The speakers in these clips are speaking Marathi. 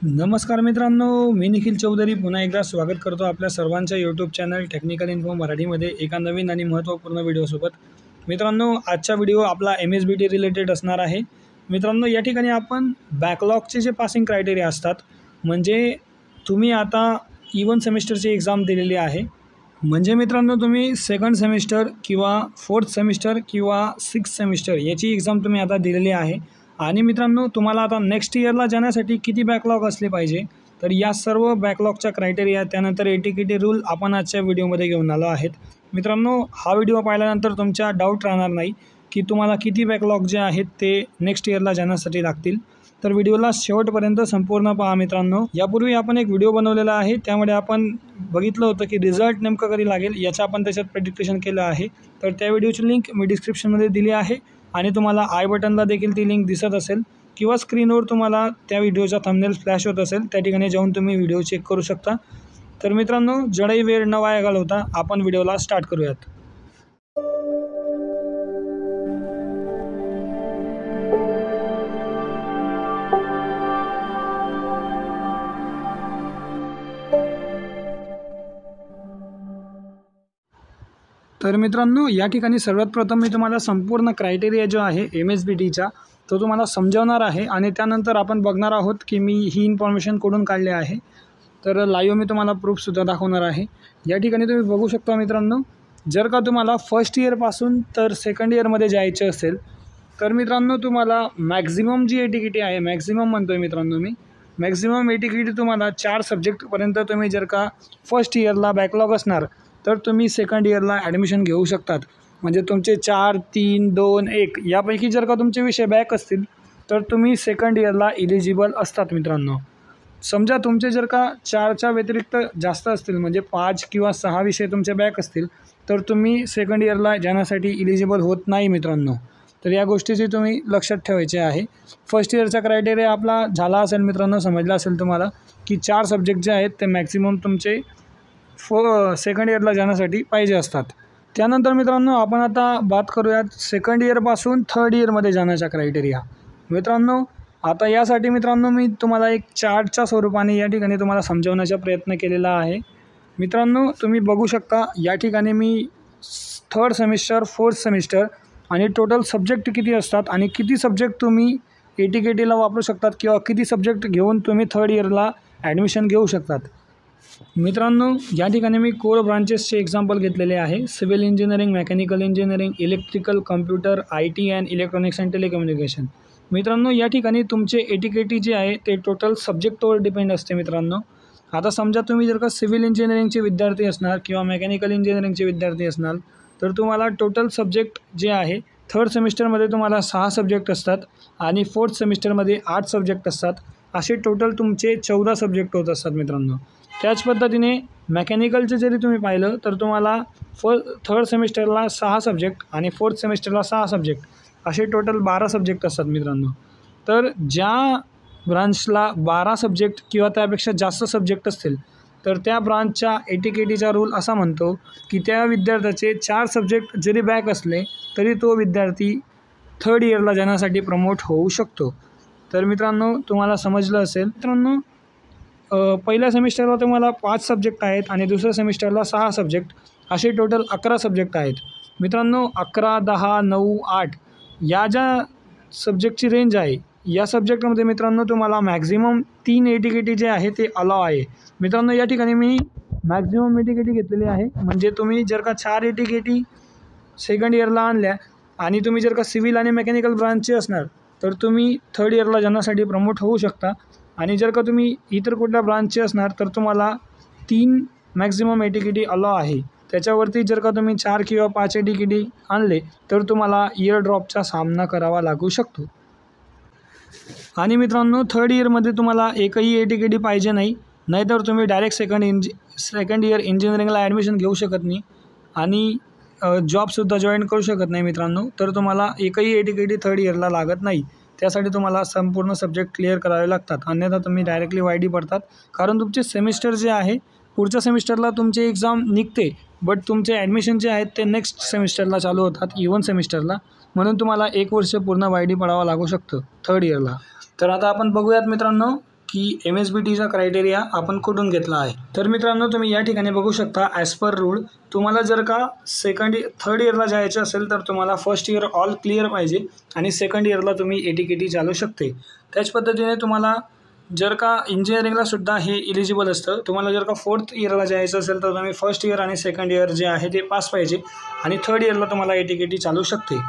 नमस्कार मित्रांनो, मी निखिल चौधरी पुन्हा एकदा स्वागत करतो आपल्या सर्वांच्या यूट्यूब चॅनल टेक्निकल इन्फो मराठीमध्ये एका नवीन आणि महत्त्वपूर्ण व्हिडिओसोबत. मित्रांनो, आजचा व्हिडिओ आपला MSBT रिलेटेड असणार आहे. मित्रांनो, या ठिकाणी आपण बॅकलॉगचे जे पासिंग क्रायटेरिया असतात, म्हणजे तुम्ही आता इवन सेमिस्टरची एक्झाम दिलेली आहे, म्हणजे मित्रांनो तुम्ही सेकंड सेमिस्टर किंवा फोर्थ सेमिस्टर किंवा सिक्स्थ सेमिस्टर याची एक्झाम तुम्ही आता दिलेली आहे आणि मित्रांनो तुम्हाला आता नेक्स्ट इयरला जाण्यासाठी किती बॅकलॉग असले पाहिजे, तर या सर्व बॅकलॉगच्या क्रायटेरिया त्यानंतर ATKT रूल आपण आजच्या व्हिडिओमध्ये घेऊन आलो आहेत. मित्रांनो, हा व्हिडिओ पाहिल्यानंतर तुमच्या डाऊट राहणार नाही की तुम्हाला किती बॅकलॉग जे आहेत ते नेक्स्ट इयरला जाण्यासाठी लागतील. तर व्हिडिओला शेवटपर्यंत संपूर्ण पहा मित्रांनो. यापूर्वी आपण एक व्हिडिओ बनवलेला आहे, त्यामध्ये आपण बघितलं होतं की रिझल्ट नेमकं कधी लागेल याचं आपण त्याच्यात प्रेडिक्टेशन केलं आहे. तर त्या व्हिडिओची लिंक मी डिस्क्रिप्शनमध्ये दिली आहे आणि तुम्हाला आय बटनला देखील ती लिंक दिसत असेल किंवा स्क्रीनवर तुम्हाला त्या व्हिडिओचा थंबनेल फ्लॅश होत असेल, त्या ठिकाणी जाऊन तुम्ही व्हिडिओ चेक करू शकता. तर मित्रांनो, जडही वेळ न वाया घालवता आपण व्हिडिओला स्टार्ट करूयात. तर मित्रांनो, या ठिकाणी सर्वात प्रथम मी तुम्हाला संपूर्ण क्रायटेरिया जो आहे MSBTचा तो तुम्हाला समजावणार आहे आणि त्यानंतर आपण बघणार आहोत की मी ही इन्फॉर्मेशन कुठून काढली आहे. तर लाईव्ह मी तुम्हाला प्रूफसुद्धा दाखवणार आहे. या ठिकाणी तुम्ही बघू शकता मित्रांनो, जर का तुम्हाला फर्स्ट इयरपासून तर सेकंड इयरमध्ये जायचे असेल तर मित्रांनो तुम्हाला मॅक्झिमम जी ATKT आहे, मॅक्झिमम म्हणतो आहे मित्रांनो मी, मॅक्झिमम ATKT तुम्हाला 4 सब्जेक्टपर्यंत तुम्ही जर का फर्स्ट इयरला बॅकलॉग असणार तर तुम्ही सेकंड इयरला ॲडमिशन घेऊ शकतात. म्हणजे तुमचे 4, 3, 2, 1 यापैकी जर का तुमचे विषय बॅक असतील तर तुम्ही सेकंड इयरला इलिजिबल असतात मित्रांनो. समजा तुमचे जर का 4च्या व्यतिरिक्त जास्त असतील, म्हणजे 5 किंवा 6 विषय तुमचे बॅक असतील तर तुम्ही सेकंड इयरला जाण्यासाठी इलिजिबल होत नाही मित्रांनो. तर या गोष्टीची तुम्ही लक्षात ठेवायचे आहे. फर्स्ट इयरचा क्रायटेरिया आपला झाला असेल मित्रांनो, समजला असेल तुम्हाला की 4 सब्जेक्ट जे आहेत ते मॅक्झिमम तुमचे सेकंड इयरला जाण्यासाठी पाहिजे असतात. त्यानंतर मित्रांनो आपण आता बात करूयात सेकंड इयरपासून थर्ड इयरमध्ये जाण्याचा क्रायटेरिया. मित्रांनो, आता यासाठी मित्रांनो मी तुम्हाला एक चार्टच्या स्वरूपाने या ठिकाणी तुम्हाला समजवण्याचा प्रयत्न केलेला आहे. मित्रांनो, तुम्ही बघू शकता या ठिकाणी मी थर्ड सेमिस्टर, फोर्थ सेमिस्टर आणि टोटल सब्जेक्ट किती असतात आणि किती सब्जेक्ट तुम्ही ATKTला वापरू शकतात किंवा किती सब्जेक्ट घेऊन तुम्ही थर्ड इयरला ॲडमिशन घेऊ शकतात. मित्रांनो, या ठिकाणी मी कोर ब्रांचेसचे एक्झाम्पल घेतलेले आहे. Civil engineering, mechanical engineering, electrical, computer, IT and electronics and telecommunication. मित्रांनो, या ठिकाणी तुमचे ATKT जे आहे ते टोटल सब्जेक्टवर डिपेंड असते मित्रांनो. आता समजा तुम्ही जर का सिव्हिल इंजिनिअरिंगचे विद्यार्थी असणार किंवा मेकॅनिकल इंजिनिअरिंगचे विद्यार्थी असणार तर तुम्हाला टोटल सब्जेक्ट जे आहे थर्ड सेमिस्टरमध्ये तुम्हाला 6 सब्जेक्ट असतात आणि फोर्थ सेमिस्टरमध्ये 8 सब्जेक्ट असतात. असे टोटल तुमचे 14 सब्जेक्ट होत असतात मित्रांनो. त्याच पद्धतीने मेकॅनिकलचं जरी तुम्ही पाहिलं तर तुम्हाला थर्ड सेमिस्टरला 6 सब्जेक्ट आणि फोर्थ सेमिस्टरला 6 सब्जेक्ट असे टोटल 12 सब्जेक्ट असतात मित्रांनो. तर ज्या ब्रांचला 12 सब्जेक्ट किंवा त्यापेक्षा जास्त सब्जेक्ट असतील तर त्या ब्रांचच्या ATKTचा रूल असा म्हणतो की त्या विद्यार्थ्याचे 4 सब्जेक्ट जरी बॅक असले तरी तो विद्यार्थी थर्ड इयरला जाण्यासाठी प्रमोट होऊ शकतो. तर मित्रांनो, तुम्हाला समजलं असेल. मित्रांनो, पहिल्या सेमिस्टरला तुम्हाला 5 सब्जेक्ट आहेत आणि दुसऱ्या सेमिस्टरला 6 सब्जेक्ट असे टोटल 11 सब्जेक्ट आहेत मित्रांनो. 11, 10, 9, 8 या ज्या सब्जेक्टची रेंज आहे या सब्जेक्टमध्ये मित्रांनो तुम्हाला मॅक्झिमम 3 ATKT जे आहे ते अलाव आहे मित्रांनो. या ठिकाणी मी मॅक्झिमम ATKT घेतलेली आहे. म्हणजे तुम्ही जर का 4 ATKT सेकंड इयरला आणल्या आणि तुम्ही जर का सिव्हिल आणि मेकॅनिकल ब्रांचचे असणार तर तुम्ही थर्ड इयरला जाण्यासाठी प्रमोट होऊ शकता. आणि जर का तुम्ही इतर कुठल्या ब्रांचचे असणार तर तुम्हाला 3 मॅक्झिमम ATKT अलाव आहे. त्याच्यावरती जर का तुम्ही 4 किंवा 5 ATKT आणले तर तुम्हाला इयर ड्रॉपचा सामना करावा लागू शकतो. आणि मित्रांनो, थर्ड इयरमध्ये तुम्हाला एकही ATKT पाहिजे नाही, नाहीतर तुम्ही डायरेक्ट सेकंड इयर इंजिनिअरिंगला ॲडमिशन घेऊ शकत नाही आणि जॉबसुद्धा जॉईन करू शकत नाही मित्रांनो. तर तुम्हाला एकही ATKT थर्ड इयरला लागत नाही. त्यासाठी तुम्हाला संपूर्ण सब्जेक्ट क्लिअर करावे लागतात, अन्यथा तुम्ही डायरेक्टली YD पडतात. कारण तुमचे सेमिस्टर जे आहे पुढच्या सेमिस्टरला तुमची एक्झाम निघते, बट तुमचे ॲडमिशन जे आहेत ते नेक्स्ट सेमिस्टरला चालू होतात, इवन सेमिस्टरला. म्हणून तुम्हाला 1 वर्ष पूर्ण YD पडावा लागू शकतं थर्ड इयरला. तर आता आपण बघूयात मित्रांनो, की MSBTचा क्रायटेरिया आपण कुठून घेतला आहे. तर मित्रांनो तुम्ही या ठिकाणी बघू शकता ॲज पर रूल तुम्हाला जर का थर्ड इयरला जायचं असेल तर तुम्हाला फर्स्ट इयर ऑल क्लिअर पाहिजे आणि सेकंड इयरला तुम्ही ATKT चालू शकते. त्याच पद्धतीने तुम्हाला जर का इंजिनिअरिंगला सुद्धा हे इलिजिबल असतं. तुम्हाला जर का फोर्थ इयरला जायचं असेल तर तुम्ही फर्स्ट इयर आणि सेकंड इयर जे आहे ते पास पाहिजे आणि थर्ड इयरला तुम्हाला ATKT चालू शकते.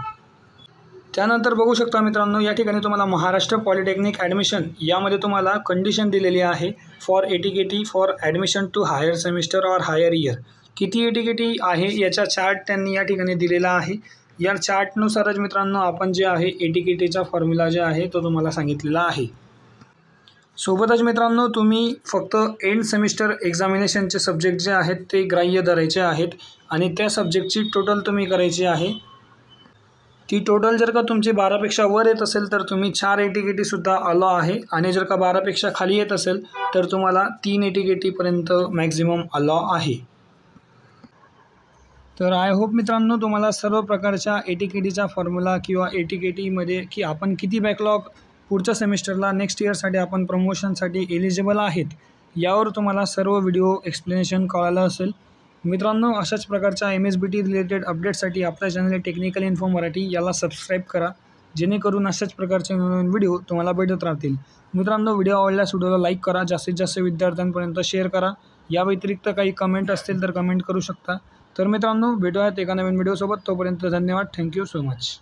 त्यानंतर बघू शकता मित्रांनो या ठिकाणी तुम्हाला महाराष्ट्र पॉलिटेक्निक ॲडमिशन यामध्ये तुम्हाला कंडिशन दिलेली आहे for ATKT for admission to higher semester or higher year. किती ATKT आहे याचा चार्ट त्यांनी या ठिकाणी दिलेला आहे. या चार्टनुसारच मित्रांनो आपण जे आहे ATKTचा फॉर्म्युला जे आहे तो तुम्हाला सांगितलेला आहे. सोबतच मित्रांनो तुम्ही फक्त एंड सेमिस्टर एक्झामिनेशनचे सब्जेक्ट जे आहेत ते ग्राह्य धरायचे आहेत आणि त्या सब्जेक्टची टोटल तुम्ही करायची आहे. ती टोटल जर का तुमची 12पेक्षा वर येत असेल तर तुम्ही 4 ATKTसुद्धा अलाव आहे आणि जर का 12पेक्षा खाली येत असेल तर तुम्हाला 3 ATKTपर्यंत मॅक्झिमम अलाव आहे. तर आय होप मित्रांनो तुम्हाला सर्व प्रकारच्या ATKTचा फॉर्म्युला किंवा ATKTमध्ये की आपण किती बॅकलॉग पुढच्या सेमिस्टरला नेक्स्ट इयरसाठी आपण प्रमोशनसाठी एलिजिबल आहेत यावर तुम्हाला सर्व व्हिडिओ एक्सप्लेनेशन कळालं असेल. मित्रांनो अशाच प्रकारच्या MSBT रिलेटेड अपडेटसाठी आपल्या चॅनल टेक्निकल इन्फो मराठी याला सबस्क्राईब करा जेणेकरून अशाच प्रकारचे नवीन व्हिडिओ तुम्हाला भेटत राहतील. मित्रांनो व्हिडिओ आवडल्यास व्हिडिओला लाईक करा, जास्तीत जास्त विद्यार्थ्यांपर्यंत शेअर करा. या व्यतिरिक्त काही कमेंट असतील तर कमेंट करू शकता. तर मित्रांनो भेटूयात एका नवीन व्हिडिओसोबत. तोपर्यंत धन्यवाद. Thank you so much.